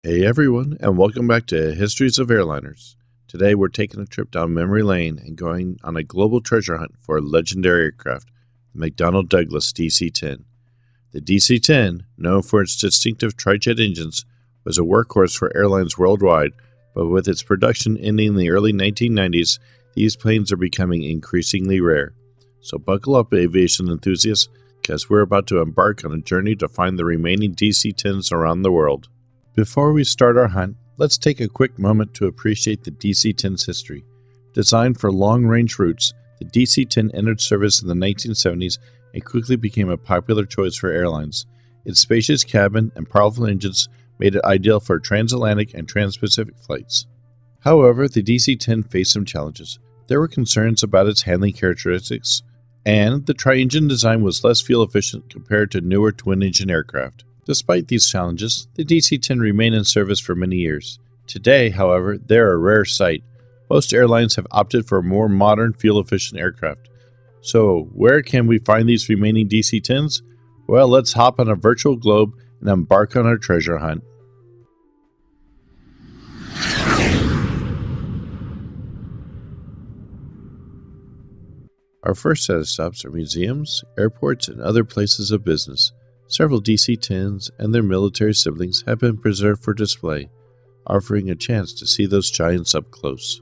Hey everyone, and welcome back to Histories of Airliners. Today we're taking a trip down memory lane and going on a global treasure hunt for a legendary aircraft, the McDonnell Douglas DC-10. The DC-10, known for its distinctive tri-jet engines, was a workhorse for airlines worldwide, but with its production ending in the early 1990s, these planes are becoming increasingly rare. So buckle up, aviation enthusiasts, because we're about to embark on a journey to find the remaining DC-10s around the world. Before we start our hunt, let's take a quick moment to appreciate the DC-10's history. Designed for long-range routes, the DC-10 entered service in the 1970s and quickly became a popular choice for airlines. Its spacious cabin and powerful engines made it ideal for transatlantic and trans-Pacific flights. However, the DC-10 faced some challenges. There were concerns about its handling characteristics, and the tri-engine design was less fuel efficient compared to newer twin-engine aircraft. Despite these challenges, the DC-10 remained in service for many years. Today, however, they're a rare sight. Most airlines have opted for more modern, fuel-efficient aircraft. So, where can we find these remaining DC-10s? Well, let's hop on a virtual globe and embark on our treasure hunt. Our first set of stops are museums, airports, and other places of business. Several DC-10s and their military siblings have been preserved for display, offering a chance to see those giants up close.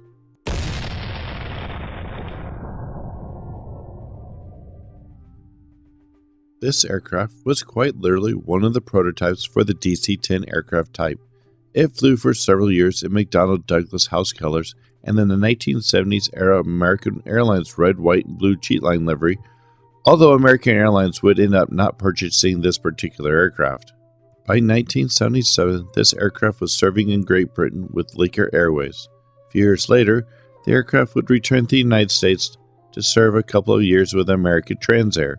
This aircraft was quite literally one of the prototypes for the DC-10 aircraft type. It flew for several years in McDonnell Douglas house colors, and in the 1970s era American Airlines red, white, and blue cheat line livery, although American Airlines would end up not purchasing this particular aircraft. By 1977, this aircraft was serving in Great Britain with Flickr Airways. A few years later, the aircraft would return to the United States to serve a couple of years with American Transair.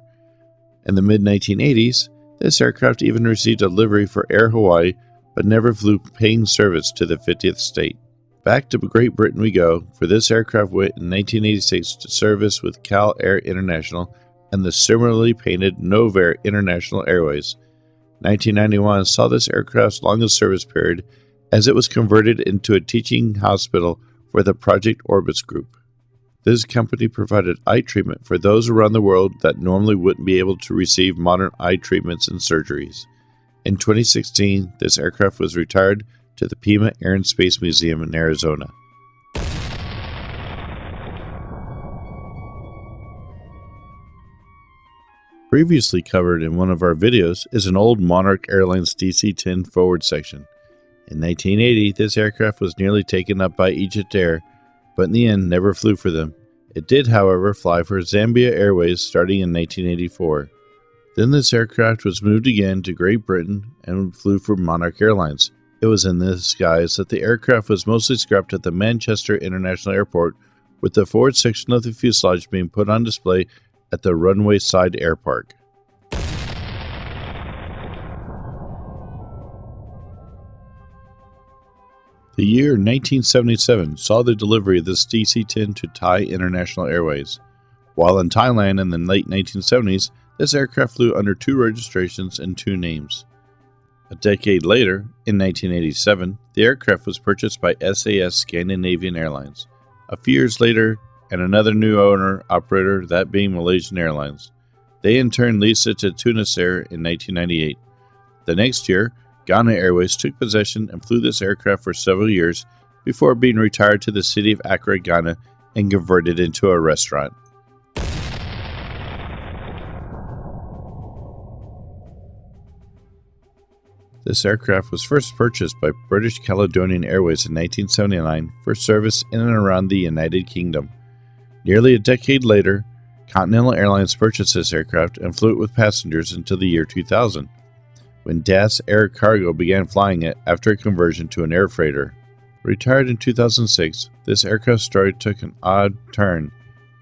In the mid-1980s, this aircraft even received a livery for Air Hawaii, but never flew paying service to the 50th state. Back to Great Britain we go, for this aircraft went in 1986 to service with Cal Air International and the similarly painted Novair International Airways. 1991 saw this aircraft's longest service period as it was converted into a teaching hospital for the Project Orbis group. This company provided eye treatment for those around the world that normally wouldn't be able to receive modern eye treatments and surgeries. In 2016, this aircraft was retired to the Pima Air and Space Museum in Arizona. Previously covered in one of our videos is an old Monarch Airlines DC-10 forward section. In 1980, this aircraft was nearly taken up by Egypt Air, but in the end never flew for them. It did, however, fly for Zambia Airways starting in 1984. Then this aircraft was moved again to Great Britain and flew for Monarch Airlines. It was in this guise that the aircraft was mostly scrapped at the Manchester International Airport, with the forward section of the fuselage being put on display at the runway side air park. The year 1977 saw the delivery of this DC-10 to Thai International Airways. While in Thailand in the late 1970s, this aircraft flew under two registrations and two names. A decade later, in 1987, the aircraft was purchased by SAS Scandinavian Airlines. A few years later, and another new owner-operator, that being Malaysian Airlines. They in turn leased it to Tunis Air in 1998. The next year, Ghana Airways took possession and flew this aircraft for several years before being retired to the city of Accra, Ghana, and converted into a restaurant. This aircraft was first purchased by British Caledonian Airways in 1979 for service in and around the United Kingdom. Nearly a decade later, Continental Airlines purchased this aircraft and flew it with passengers until the year 2000, when DAS Air Cargo began flying it after a conversion to an air freighter. Retired in 2006, this aircraft story took an odd turn.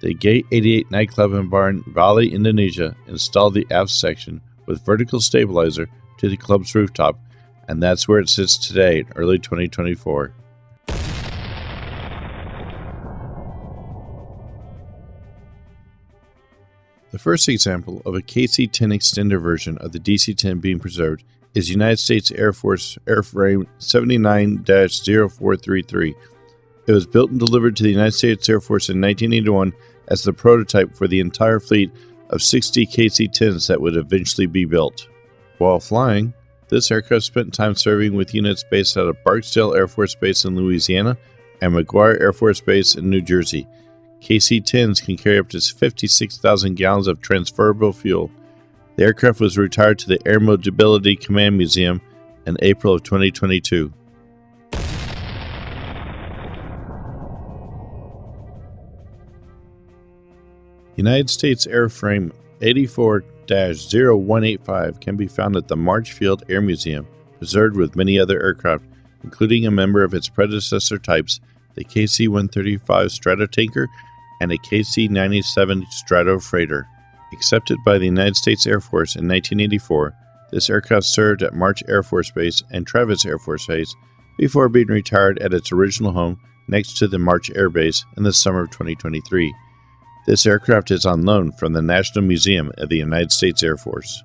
The Gate 88 nightclub in Bali, Indonesia installed the aft section with vertical stabilizer to the club's rooftop, and that's where it sits today in early 2024. The first example of a KC-10 extender version of the DC-10 being preserved is United States Air Force Airframe 79-0433. It was built and delivered to the United States Air Force in 1981 as the prototype for the entire fleet of 60 KC-10s that would eventually be built. While flying, this aircraft spent time serving with units based out of Barksdale Air Force Base in Louisiana and McGuire Air Force Base in New Jersey. KC-10s can carry up to 56,000 gallons of transferable fuel. The aircraft was retired to the Air Mobility Command Museum in April of 2022. United States Airframe 84-0185 can be found at the Marchfield Air Museum, preserved with many other aircraft, including a member of its predecessor types, the KC-135 Stratotanker and a KC-97 Stratofreighter. Accepted by the United States Air Force in 1984, this aircraft served at March Air Force Base and Travis Air Force Base before being retired at its original home next to the March Air Base in the summer of 2023. This aircraft is on loan from the National Museum of the United States Air Force.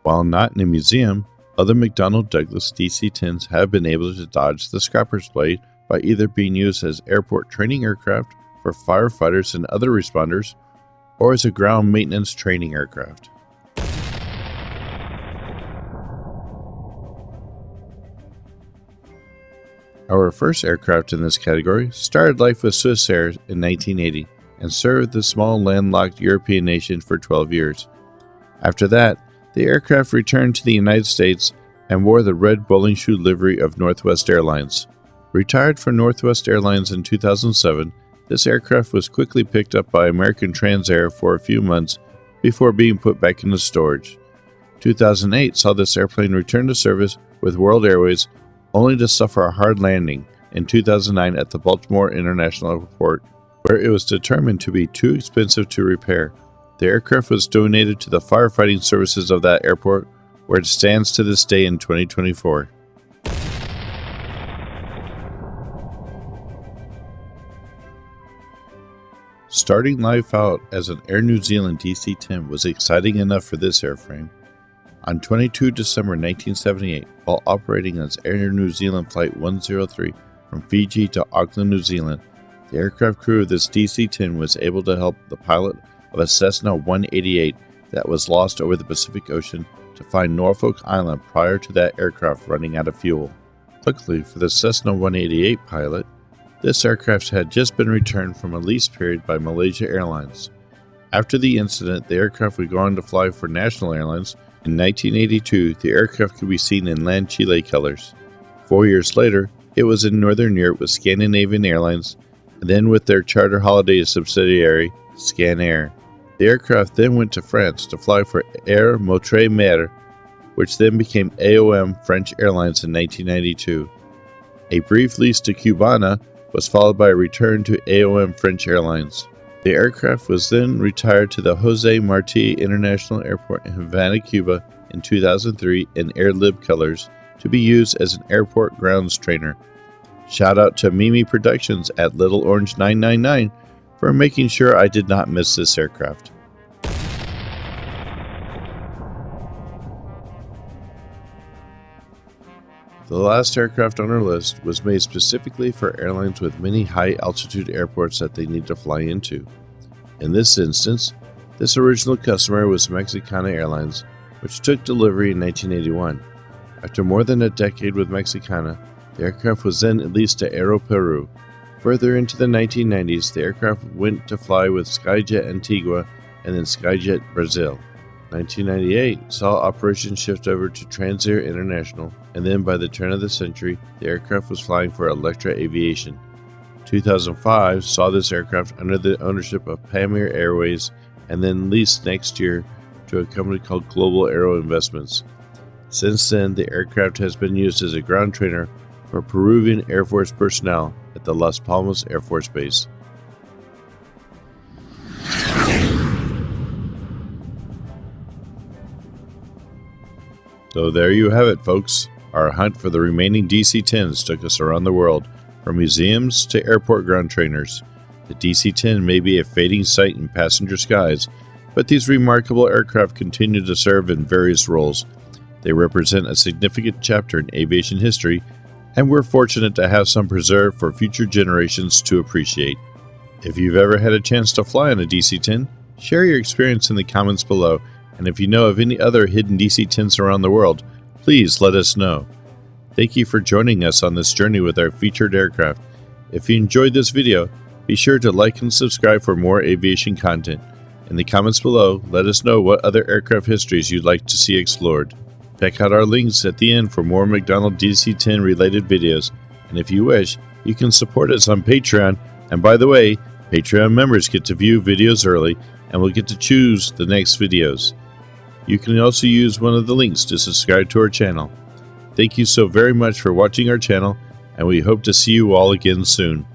While not in a museum, other McDonnell Douglas DC-10s have been able to dodge the scrapper's blade by either being used as airport training aircraft for firefighters and other responders, or as a ground maintenance training aircraft. Our first aircraft in this category started life with Swiss Air in 1980 and served the small landlocked European nation for 12 years. After that, the aircraft returned to the United States and wore the red bowling shoe livery of Northwest Airlines. Retired from Northwest Airlines in 2007, this aircraft was quickly picked up by American Transair for a few months before being put back into storage. 2008 saw this airplane return to service with World Airways, only to suffer a hard landing in 2009 at the Baltimore International Airport, where it was determined to be too expensive to repair. The aircraft was donated to the firefighting services of that airport, where it stands to this day in 2024. Starting life out as an Air New Zealand DC-10 was exciting enough for this airframe. On 22 December 1978, while operating as Air New Zealand Flight 103 from Fiji to Auckland, New Zealand, the aircraft crew of this DC-10 was able to help the pilot of a Cessna 188 that was lost over the Pacific Ocean to find Norfolk Island prior to that aircraft running out of fuel. Luckily for the Cessna 188 pilot, this aircraft had just been returned from a lease period by Malaysia Airlines. After the incident, the aircraft would go on to fly for National Airlines. In 1982, the aircraft could be seen in Land Chile colors. 4 years later, it was in Northern Europe with Scandinavian Airlines, and then with their charter holiday subsidiary, Scanair. The aircraft then went to France to fly for Air Montremer, which then became AOM French Airlines in 1992. A brief lease to Cubana was followed by a return to AOM French Airlines. The aircraft was then retired to the Jose Marti International Airport in Havana, Cuba in 2003 in Air Lib colors to be used as an airport grounds trainer. Shout out to Mimi Productions at Little Orange 999 for making sure I did not miss this aircraft. The last aircraft on our list was made specifically for airlines with many high-altitude airports that they need to fly into. In this instance, this original customer was Mexicana Airlines, which took delivery in 1981. After more than a decade with Mexicana, the aircraft was then leased to Aero Peru. Further into the 1990s, the aircraft went to fly with Skyjet Antigua and then Skyjet Brazil. 1998 saw operations shift over to Transair International, and then by the turn of the century, the aircraft was flying for Electra Aviation. 2005 saw this aircraft under the ownership of Pamir Airways and then leased next year to a company called Global Aero Investments. Since then, the aircraft has been used as a ground trainer for Peruvian Air Force personnel at the Las Palmas Air Force Base. So there you have it, folks. Our hunt for the remaining DC-10s took us around the world, from museums to airport ground trainers. The DC-10 may be a fading sight in passenger skies, but these remarkable aircraft continue to serve in various roles. They represent a significant chapter in aviation history, and we're fortunate to have some preserved for future generations to appreciate. If you've ever had a chance to fly on a DC-10, share your experience in the comments below, and if you know of any other hidden DC-10s around the world, please let us know. Thank you for joining us on this journey with our featured aircraft. If you enjoyed this video, be sure to like and subscribe for more aviation content. In the comments below, let us know what other aircraft histories you'd like to see explored. Check out our links at the end for more McDonnell DC-10 related videos, and if you wish, you can support us on Patreon, and by the way, Patreon members get to view videos early and will get to choose the next videos. You can also use one of the links to subscribe to our channel. Thank you so very much for watching our channel, and we hope to see you all again soon.